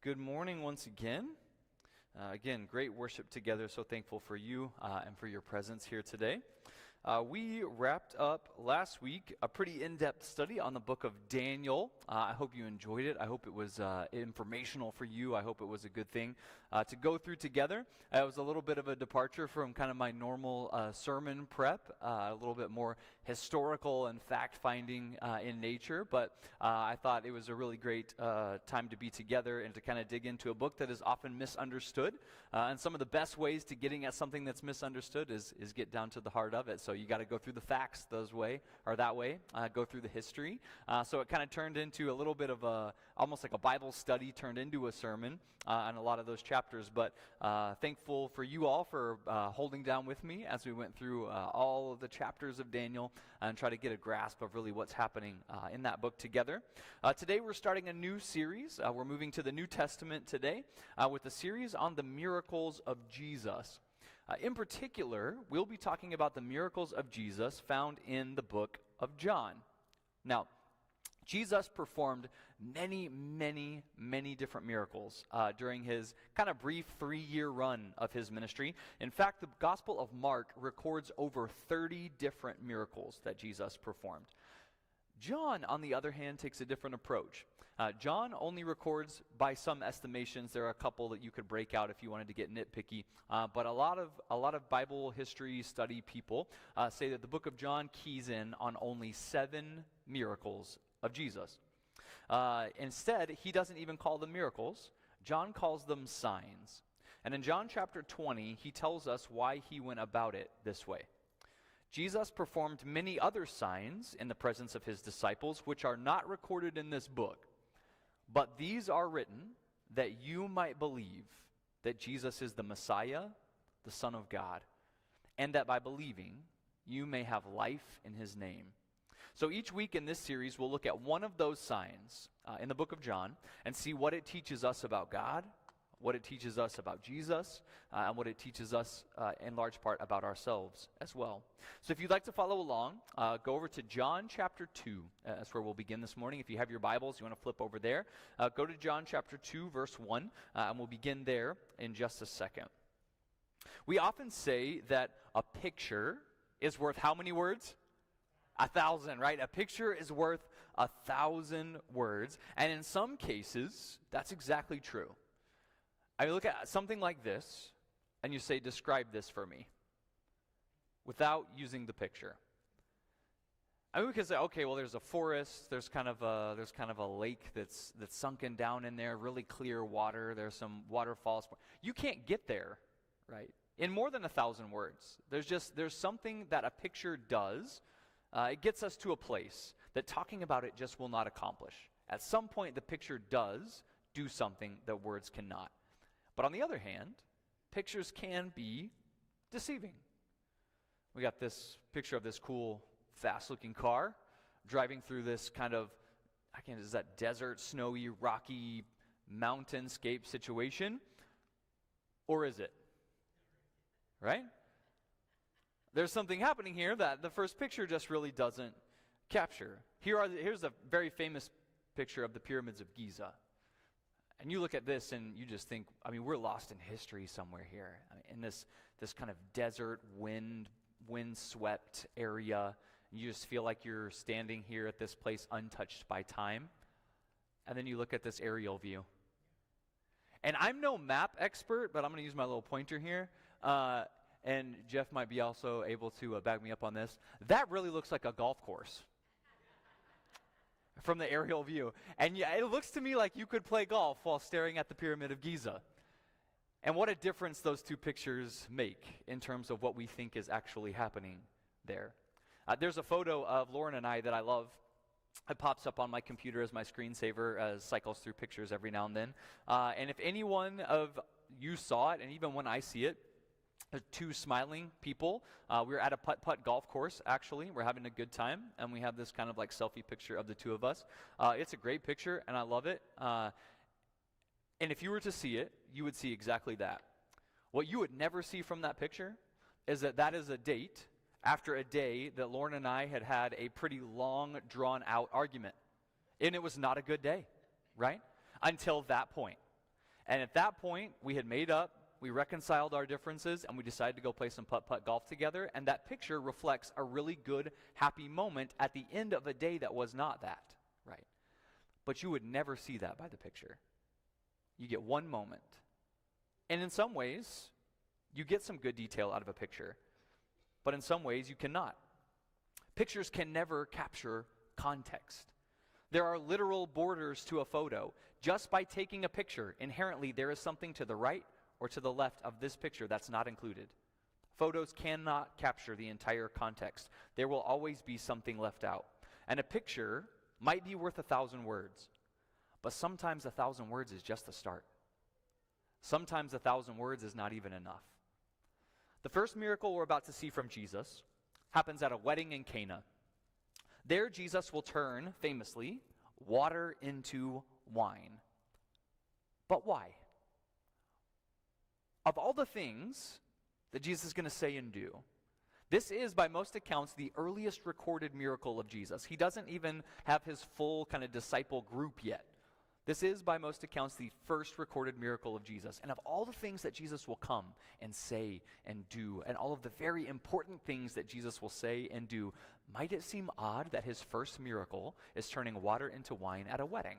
Good morning once again. Again, great worship together. So thankful for you and for your presence here today. We wrapped up last week a pretty in-depth study on the book of Daniel. I hope you enjoyed it. I hope it was informational for you. I hope it was a good thing to go through together. It was a little bit of a departure from kind of my normal sermon prep, a little bit more historical and fact-finding in nature, but I thought it was a really great time to be together and to kind of dig into a book that is often misunderstood. And some of the best ways to getting at something that's misunderstood is get down to the heart of it. So you got to go through the facts that way, go through the history. So it kind of turned into a little bit of almost like a Bible study turned into a sermon on a lot of those chapters. But thankful for you all for holding down with me as we went through all of the chapters of Daniel and try to get a grasp of really what's happening in that book together. Today we're starting a new series. We're moving to the New Testament today with a series on the miracles of Jesus. In particular, we'll be talking about the miracles of Jesus found in the book of John. Now, Jesus performed many, many, many different miracles during his kind of brief 3-year run of his ministry. In fact, the Gospel of Mark records over 30 different miracles that Jesus performed. John, on the other hand, takes a different approach. John only records, by some estimations, there are a couple that you could break out if you wanted to get nitpicky, but a lot of Bible history study people say that the book of John keys in on only 7 miracles of Jesus. Instead, he doesn't even call them miracles. John calls them signs. And in John chapter 20, he tells us why he went about it this way. Jesus performed many other signs in the presence of his disciples, which are not recorded in this book. But these are written that you might believe that Jesus is the Messiah, the Son of God, and that by believing you may have life in his name. So each week in this series, we'll look at one of those signs in the book of John and see what it teaches us about God, what it teaches us about Jesus, and what it teaches us in large part about ourselves as well. So if you'd like to follow along, go over to John chapter 2. That's where we'll begin this morning. If you have your Bibles, you want to flip over there. Go to John chapter 2, verse 1, and we'll begin there in just a second. We often say that a picture is worth how many words? 1,000, right? A picture is worth 1,000 words. And in some cases, that's exactly true. I look at something like this, and you say, describe this for me, without using the picture. I mean, we could say, okay, well, there's a forest, there's kind of a lake that's sunken down in there, really clear water, there's some waterfalls. You can't get there, right, in more than 1,000 words. There's something that a picture does. It gets us to a place that talking about it just will not accomplish. At some point, the picture does do something that words cannot. But on the other hand, pictures can be deceiving. We got this picture of this cool, fast-looking car driving through this kind of, is that desert, snowy, rocky, mountainscape situation? Or is it? Right? There's something happening here that the first picture just really doesn't capture. Here's a very famous picture of the pyramids of Giza. And you look at this and you just think, we're lost in history somewhere here. In this kind of desert, wind-swept area. And you just feel like you're standing here at this place untouched by time. And then you look at this aerial view. And I'm no map expert, but I'm going to use my little pointer here. And Jeff might be also able to back me up on this. That really looks like a golf course from the aerial view. And yeah, it looks to me like you could play golf while staring at the Pyramid of Giza. And what a difference those two pictures make in terms of what we think is actually happening there. There's a photo of Lauren and I that I love. It pops up on my computer as my screensaver as cycles through pictures every now and then. And if any one of you saw it, and even when I see it, there's 2 smiling people. We're at a putt-putt golf course, actually. We're having a good time, and we have this kind of like selfie picture of the 2 of us. It's a great picture, and I love it. And if you were to see it, you would see exactly that. What you would never see from that picture is that is a date after a day that Lauren and I had a pretty long, drawn-out argument. And it was not a good day, right? Until that point. And at that point, we had made up, we reconciled our differences, and we decided to go play some putt-putt golf together. And that picture reflects a really good, happy moment at the end of a day that was not that, right? But you would never see that by the picture. You get one moment. And in some ways, you get some good detail out of a picture. But in some ways, you cannot. Pictures can never capture context. There are literal borders to a photo. Just by taking a picture, inherently there is something to the right or to the left of this picture that's not included. Photos cannot capture the entire context. There will always be something left out. And a picture might be worth 1,000 words, but sometimes 1,000 words is just the start. Sometimes 1,000 words is not even enough. The first miracle we're about to see from Jesus happens at a wedding in Cana. There, Jesus will turn, famously, water into wine. But why? Of all the things that Jesus is going to say and do, this is, by most accounts, the earliest recorded miracle of Jesus. He doesn't even have his full kind of disciple group yet. This is, by most accounts, the first recorded miracle of Jesus. And of all the things that Jesus will come and say and do, and all of the very important things that Jesus will say and do, might it seem odd that his first miracle is turning water into wine at a wedding?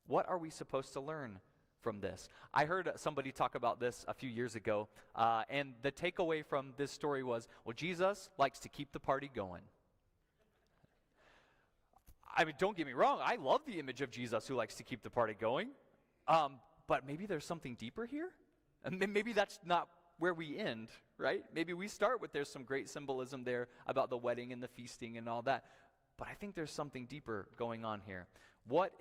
What are we supposed to learn from this? I heard somebody talk about this a few years ago, and the takeaway from this story was, well, Jesus likes to keep the party going. I mean, don't get me wrong, I love the image of Jesus who likes to keep the party going, but maybe there's something deeper here? And maybe that's not where we end, right? Maybe we start with there's some great symbolism there about the wedding and the feasting and all that, but I think there's something deeper going on here. What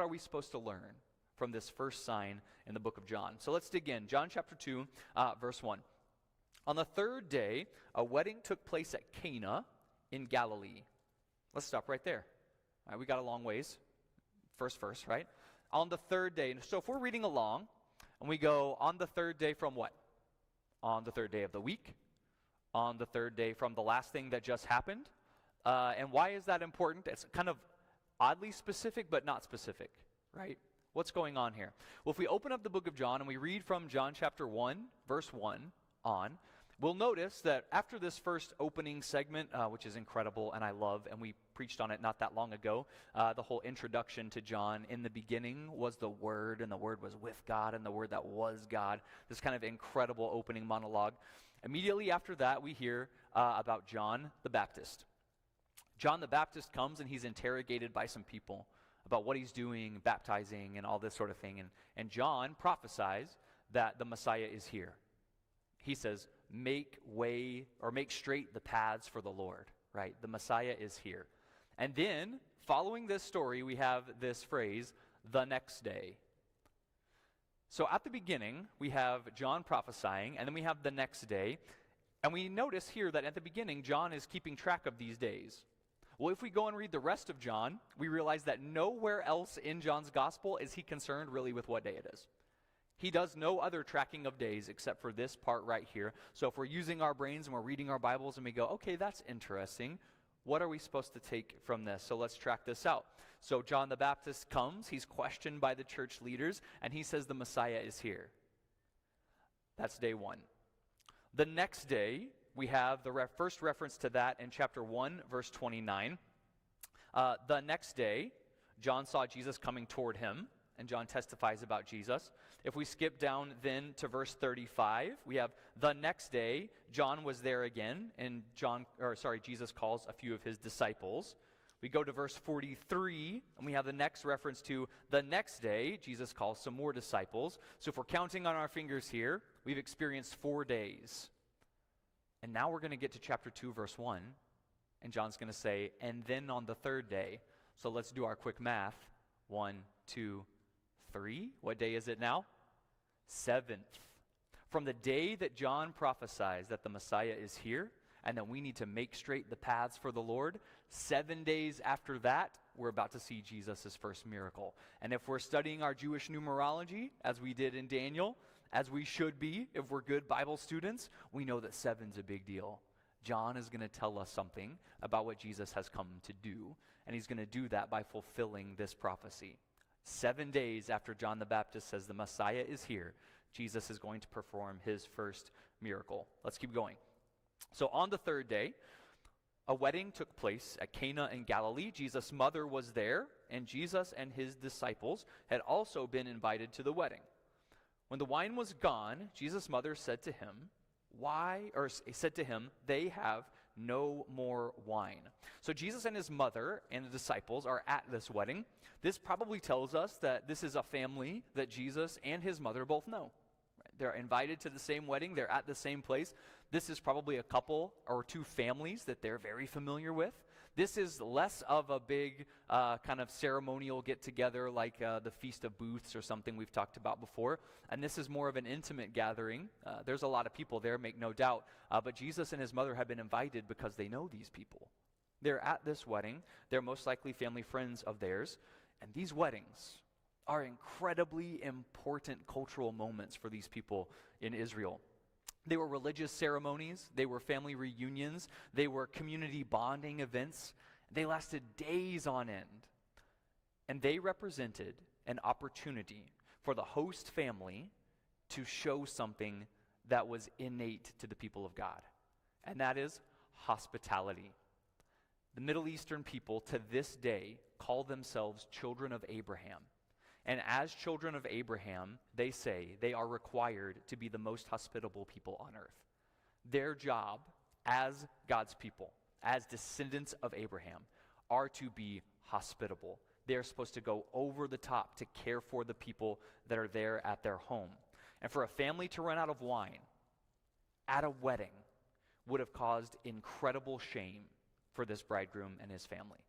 are we supposed to learn from this first sign in the book of John? So let's dig in. John chapter 2, verse 1. On the third day, a wedding took place at Cana in Galilee. Let's stop right there. All right, we got a long ways. First verse, right? On the third day. So if we're reading along, and we go on the third day from what? On the third day of the week. On the third day from the last thing that just happened. And why is that important? It's kind of oddly specific, but not specific, right? What's going on here? Well, if we open up the book of John and we read from John chapter 1, verse 1 on, we'll notice that after this first opening segment, which is incredible and I love, and we preached on it not that long ago, the whole introduction to John, in the beginning was the Word, and the Word was with God, and the Word that was God. This kind of incredible opening monologue. Immediately after that, we hear about John the Baptist. John the Baptist comes and he's interrogated by some people about what he's doing, baptizing, and all this sort of thing. And John prophesies that the Messiah is here. He says, make way or make straight the paths for the Lord, right? The Messiah is here. And then, following this story, we have this phrase, the next day. So at the beginning, we have John prophesying, and then we have the next day. And we notice here that at the beginning, John is keeping track of these days. Well, if we go and read the rest of John, we realize that nowhere else in John's gospel is he concerned really with what day it is. He does no other tracking of days except for this part right here. So if we're using our brains and we're reading our Bibles and we go, okay, that's interesting, what are we supposed to take from this? So let's track this out. So John the Baptist comes, he's questioned by the church leaders, and he says the Messiah is here. That's day one. The next day, we have the first reference to that in chapter 1, verse 29. The next day, John saw Jesus coming toward him, and John testifies about Jesus. If we skip down then to verse 35, we have the next day, John was there again, and Jesus calls a few of his disciples. We go to verse 43, and we have the next reference to the next day, Jesus calls some more disciples. So if we're counting on our fingers here, we've experienced 4 days. And now we're going to get to chapter 2, verse 1, and John's going to say, and then on the third day. So let's do our quick math. 1, 2, 3. What day is it now? 7th. From the day that John prophesies that the Messiah is here, and that we need to make straight the paths for the Lord, 7 days after that, we're about to see Jesus' first miracle. And if we're studying our Jewish numerology, as we did in Daniel, as we should be if we're good Bible students, we know that 7's a big deal. John is going to tell us something about what Jesus has come to do, and he's going to do that by fulfilling this prophecy. 7 days after John the Baptist says the Messiah is here, Jesus is going to perform his first miracle. Let's keep going. So on the third day, a wedding took place at Cana in Galilee. Jesus' mother was there, and Jesus and his disciples had also been invited to the wedding. When the wine was gone, Jesus' mother said to him, they have no more wine. So Jesus and his mother and the disciples are at this wedding. This probably tells us that this is a family that Jesus and his mother both know. They're invited to the same wedding. They're at the same place. This is probably a couple or two families that they're very familiar with. This is less of a big kind of ceremonial get-together like the Feast of Booths or something we've talked about before. And this is more of an intimate gathering. There's a lot of people there, make no doubt. But Jesus and his mother have been invited because they know these people. They're at this wedding. They're most likely family friends of theirs. And these weddings are incredibly important cultural moments for these people in Israel. They were religious ceremonies, they were family reunions, they were community bonding events. They lasted days on end. And they represented an opportunity for the host family to show something that was innate to the people of God. And that is hospitality. The Middle Eastern people to this day call themselves children of Abraham. And as children of Abraham, they say they are required to be the most hospitable people on earth. Their job as God's people, as descendants of Abraham, are to be hospitable. They're supposed to go over the top to care for the people that are there at their home. And for a family to run out of wine at a wedding would have caused incredible shame for this bridegroom and his family.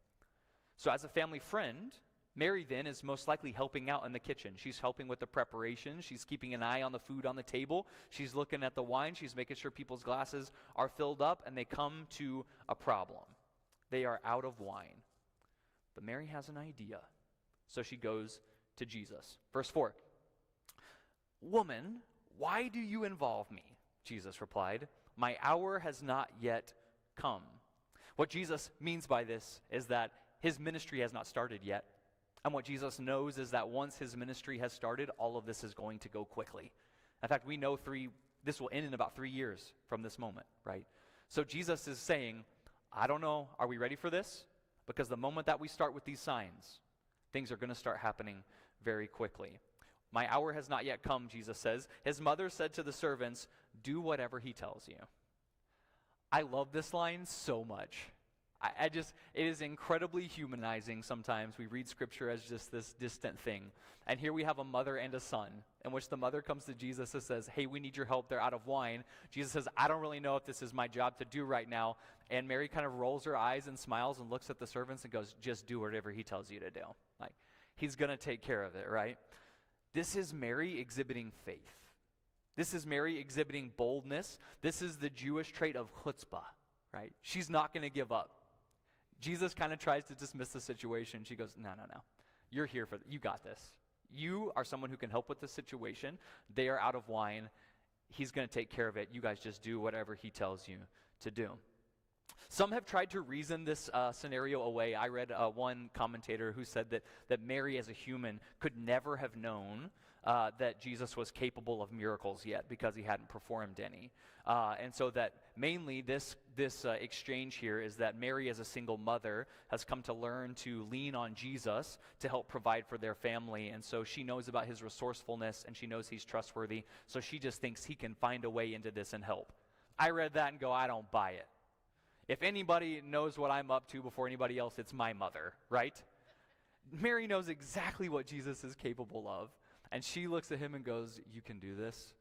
So as a family friend, Mary then is most likely helping out in the kitchen. She's helping with the preparation. She's keeping an eye on the food on the table. She's looking at the wine. She's making sure people's glasses are filled up, and they come to a problem. They are out of wine. But Mary has an idea. So she goes to Jesus. Verse 4. "Woman, why do you involve me?" Jesus replied. "My hour has not yet come." What Jesus means by this is that his ministry has not started yet. And what Jesus knows is that once his ministry has started, all of this is going to go quickly. In fact, we know this will end in about 3 years from this moment, right? So Jesus is saying, I don't know, are we ready for this? Because the moment that we start with these signs, things are going to start happening very quickly. "My hour has not yet come," Jesus says. His mother said to the servants, "Do whatever he tells you." I love this line so much. It is incredibly humanizing sometimes. We read scripture as just this distant thing. And here we have a mother and a son, in which the mother comes to Jesus and says, "Hey, we need your help. They're out of wine." Jesus says, "I don't really know if this is my job to do right now." And Mary kind of rolls her eyes and smiles and looks at the servants and goes, "Just do whatever he tells you to do." Like, he's going to take care of it, right? This is Mary exhibiting faith. This is Mary exhibiting boldness. This is the Jewish trait of chutzpah, right? She's not going to give up. Jesus kind of tries to dismiss the situation. She goes, no. You're here you got this. You are someone who can help with the situation. They are out of wine. He's going to take care of it. You guys just do whatever he tells you to do. Some have tried to reason this scenario away. I read one commentator who said that Mary as a human could never have known that Jesus was capable of miracles yet because he hadn't performed any. And so that mainly this exchange here is that Mary as a single mother has come to learn to lean on Jesus to help provide for their family. And so she knows about his resourcefulness and she knows he's trustworthy. So she just thinks he can find a way into this and help. I read that and go, I don't buy it. If anybody knows what I'm up to before anybody else, it's my mother, right? Mary knows exactly what Jesus is capable of. And she looks at him and goes, "You can do this.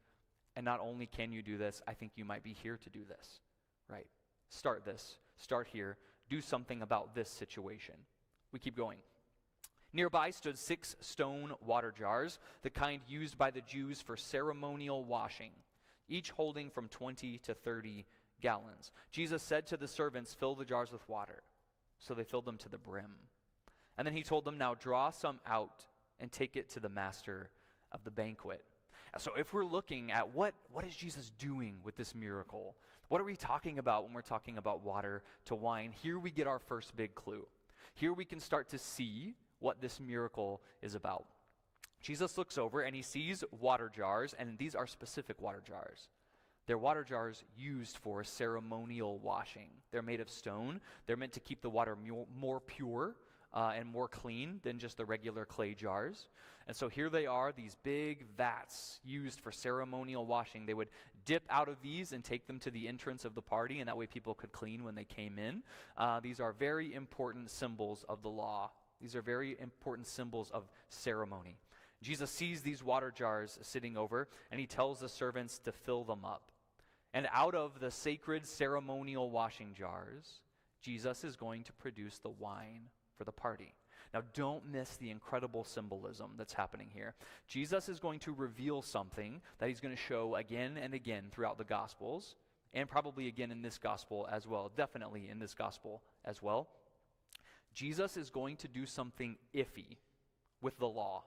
And not only can you do this, I think you might be here to do this." Right? Start this. Start here. Do something about this situation. We keep going. Nearby stood 6 stone water jars, the kind used by the Jews for ceremonial washing, each holding from 20 to 30 gallons. Jesus said to the servants, "Fill the jars with water." So they filled them to the brim. And then he told them, "Now draw some out and take it to the master of the banquet." So if we're looking at what is Jesus doing with this miracle, what are we talking about when we're talking about water to wine, here we get our first big clue. Here we can start to see what this miracle is about. Jesus looks over and he sees water jars, and these are specific water jars. They're water jars used for ceremonial washing. They're made of stone. They're meant to keep the water more pure and more clean than just the regular clay jars. And so here they are, these big vats used for ceremonial washing. They would dip out of these and take them to the entrance of the party, and that way people could clean when they came in. These are very important symbols of the law. These are very important symbols of ceremony. Jesus sees these water jars sitting over, and he tells the servants to fill them up. And out of the sacred ceremonial washing jars, Jesus is going to produce the wine for the party. Now, don't miss the incredible symbolism that's happening here. Jesus is going to reveal something that he's going to show again and again throughout the Gospels, and probably again in this Gospel as well, definitely in this Gospel as well. Jesus is going to do something iffy with the law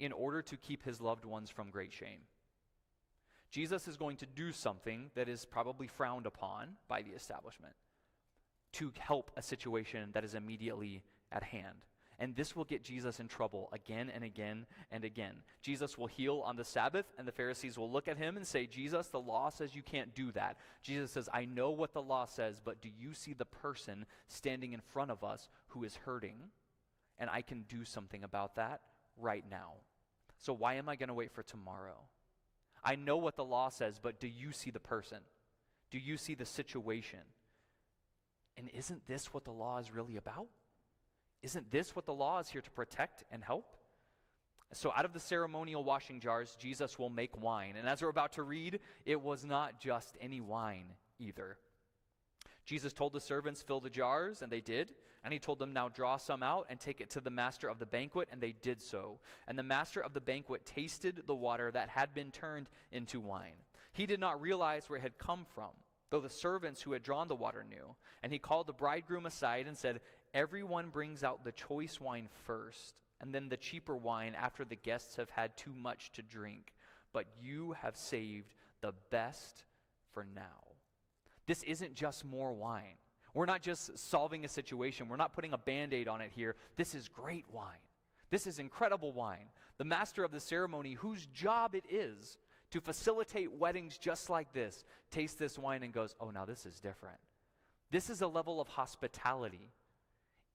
in order to keep his loved ones from great shame. Jesus is going to do something that is probably frowned upon by the establishment to help a situation that is immediately at hand. And this will get Jesus in trouble again and again and again. Jesus will heal on the Sabbath, and the Pharisees will look at him and say, Jesus, the law says you can't do that. Jesus says, I know what the law says, but do you see the person standing in front of us who is hurting? And I can do something about that right now. So why am I going to wait for tomorrow? I know what the law says, but do you see the person? Do you see the situation? And isn't this what the law is really about? Isn't this what the law is here to protect and help? So out of the ceremonial washing jars, Jesus will make wine. And as we're about to read, it was not just any wine either. Jesus told the servants, fill the jars, and they did. And he told them, now draw some out and take it to the master of the banquet, and they did so. And the master of the banquet tasted the water that had been turned into wine. He did not realize where it had come from, though the servants who had drawn the water knew. And he called the bridegroom aside and said, everyone brings out the choice wine first, and then the cheaper wine after the guests have had too much to drink. But you have saved the best for now. This isn't just more wine. We're not just solving a situation. We're not putting a Band-Aid on it here. This is great wine. This is incredible wine. The master of the ceremony, whose job it is to facilitate weddings just like this, tastes this wine and goes, oh, now this is different. This is a level of hospitality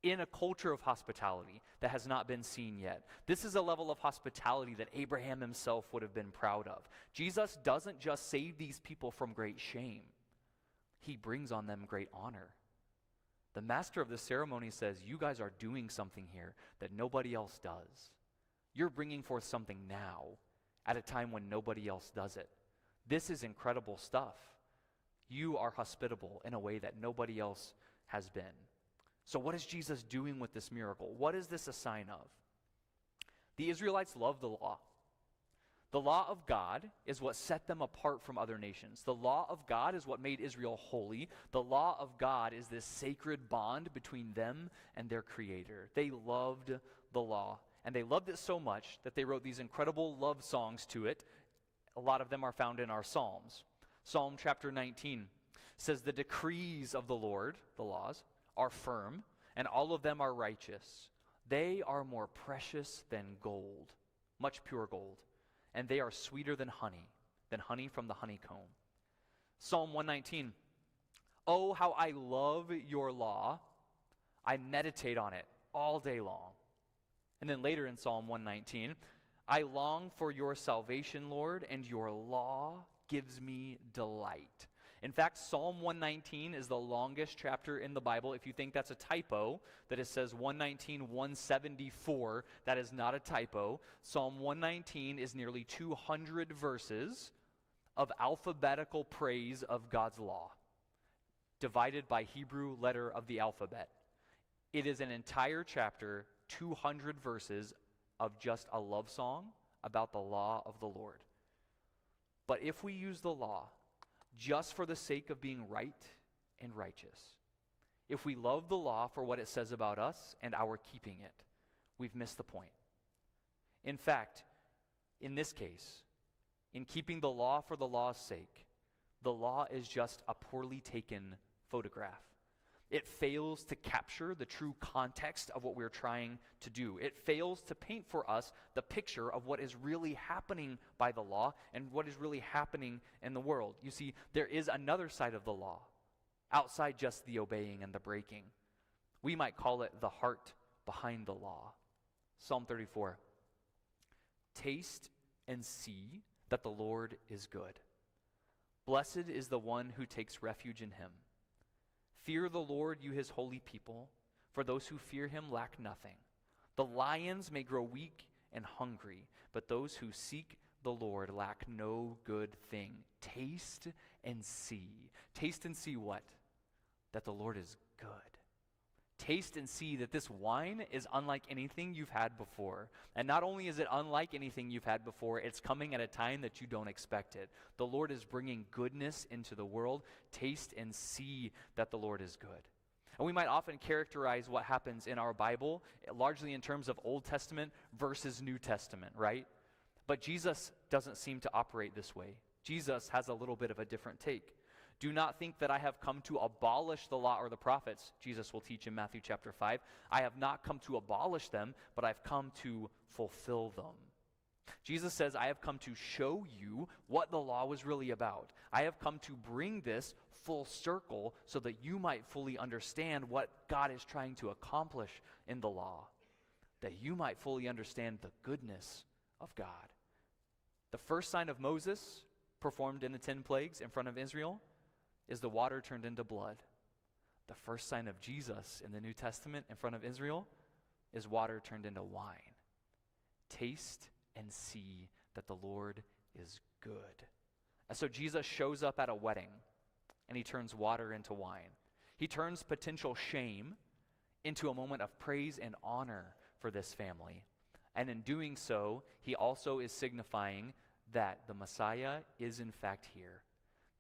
in a culture of hospitality that has not been seen yet. This is a level of hospitality that Abraham himself would have been proud of. Jesus doesn't just save these people from great shame. He brings on them great honor. The master of the ceremony says, you guys are doing something here that nobody else does. You're bringing forth something now at a time when nobody else does it. This is incredible stuff. You are hospitable in a way that nobody else has been. So what is Jesus doing with this miracle? What is this a sign of? The Israelites loved the law. The law of God is what set them apart from other nations. The law of God is what made Israel holy. The law of God is this sacred bond between them and their Creator. They loved the law, and they loved it so much that they wrote these incredible love songs to it. A lot of them are found in our Psalms. Psalm chapter 19 says, the decrees of the Lord, the laws, are firm, and all of them are righteous. They are more precious than gold, much pure gold. And they are sweeter than honey from the honeycomb. Psalm 119, oh, how I love your law. I meditate on it all day long. And then later in Psalm 119, I long for your salvation, Lord, and your law gives me delight. In fact, Psalm 119 is the longest chapter in the Bible. If you think that's a typo, that it says 119, 174, that is not a typo. Psalm 119 is nearly 200 verses of alphabetical praise of God's law, divided by Hebrew letter of the alphabet. It is an entire chapter, 200 verses of just a love song about the law of the Lord. But if we use the law just for the sake of being right and righteous, if we love the law for what it says about us and our keeping it, we've missed the point. In fact, in this case, in keeping the law for the law's sake, the law is just a poorly taken photograph. It fails to capture the true context of what we're trying to do. It fails to paint for us the picture of what is really happening by the law and what is really happening in the world. You see, there is another side of the law, outside just the obeying and the breaking. We might call it the heart behind the law. Psalm 34. Taste and see that the Lord is good. Blessed is the one who takes refuge in him. Fear the Lord, you his holy people, for those who fear him lack nothing. The lions may grow weak and hungry, but those who seek the Lord lack no good thing. Taste and see. Taste and see what? That the Lord is good. Taste and see that this wine is unlike anything you've had before. And not only is it unlike anything you've had before, it's coming at a time that you don't expect it. The Lord is bringing goodness into the world. Taste and see that the Lord is good. And we might often characterize what happens in our Bible largely in terms of Old Testament versus New Testament, right? But Jesus doesn't seem to operate this way. Jesus has a little bit of a different take. Do not think that I have come to abolish the law or the prophets, Jesus will teach in Matthew chapter 5. I have not come to abolish them, but I've come to fulfill them. Jesus says, I have come to show you what the law was really about. I have come to bring this full circle so that you might fully understand what God is trying to accomplish in the law, that you might fully understand the goodness of God. The first sign of Moses, performed in the 10 plagues in front of Israel, is the water turned into blood. The first sign of Jesus in the New Testament in front of Israel is water turned into wine. Taste and see that the Lord is good. And so Jesus shows up at a wedding and he turns water into wine. He turns potential shame into a moment of praise and honor for this family. And in doing so, he also is signifying that the Messiah is in fact here.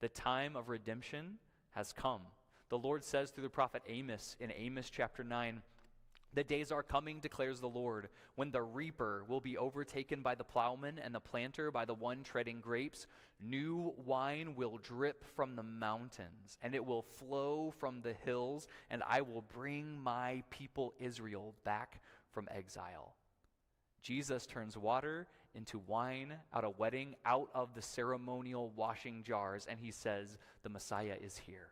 The time of redemption has come. The Lord says through the prophet Amos in Amos chapter 9, the days are coming, declares the Lord, when the reaper will be overtaken by the plowman and the planter by the one treading grapes. New wine will drip from the mountains, and it will flow from the hills, and I will bring my people Israel back from exile. Jesus turns water into wine at a wedding, out of the ceremonial washing jars, and he says, the Messiah is here.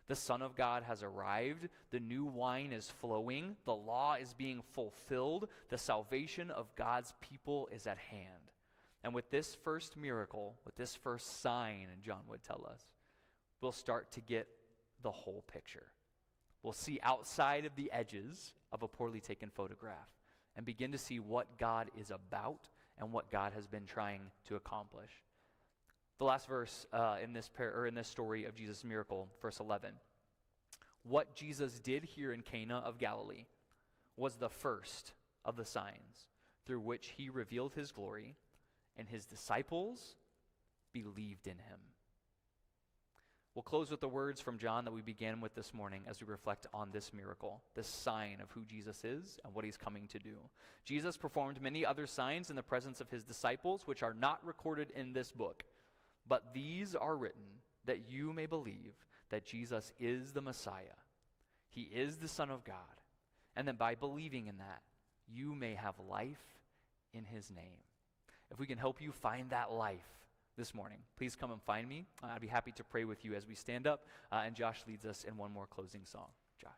The Son of God has arrived. The new wine is flowing. The law is being fulfilled. The salvation of God's people is at hand. And with this first miracle, with this first sign, and John would tell us, we'll start to get the whole picture. We'll see outside of the edges of a poorly taken photograph and begin to see what God is about and what God has been trying to accomplish. The last verse in this story of Jesus' miracle, verse 11. What Jesus did here in Cana of Galilee was the first of the signs through which he revealed his glory, and his disciples believed in him. We'll close with the words from John that we began with this morning as we reflect on this miracle, this sign of who Jesus is and what he's coming to do. Jesus performed many other signs in the presence of his disciples, which are not recorded in this book. But these are written that you may believe that Jesus is the Messiah. He is the Son of God. And that by believing in that, you may have life in his name. If we can help you find that life this morning, please come and find me. I'd be happy to pray with you as we stand up, and Josh leads us in one more closing song. Josh.